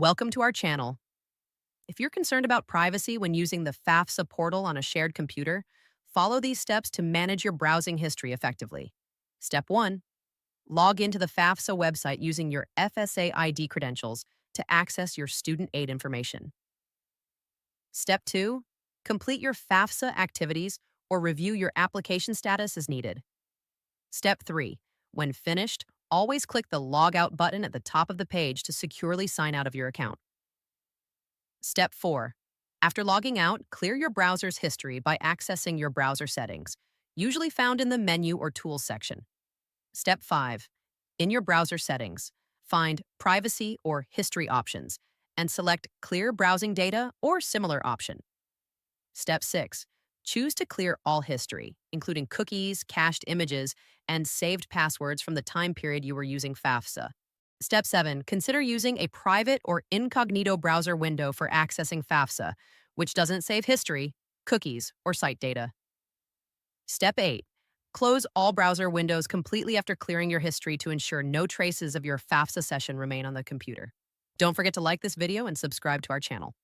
Welcome to our channel. If you're concerned about privacy when using the FAFSA portal on a shared computer, follow these steps to manage your browsing history effectively. Step 1. Log into the FAFSA website using your FSA ID credentials to access your student aid information. Step 2. Complete your FAFSA activities or review your application status as needed. Step 3. When finished, always click the Log Out button at the top of the page to securely sign out of your account. Step 4. After logging out, clear your browser's history by accessing your browser settings, usually found in the Menu or Tools section. Step 5. In your browser settings, find Privacy or History options and select Clear Browsing Data or similar option. Step 6. Choose to clear all history, including cookies, cached images, and saved passwords from the time period you were using FAFSA. Step 7. Consider using a private or incognito browser window for accessing FAFSA, which doesn't save history, cookies, or site data. Step 8. Close all browser windows completely after clearing your history to ensure no traces of your FAFSA session remain on the computer. Don't forget to like this video and subscribe to our channel.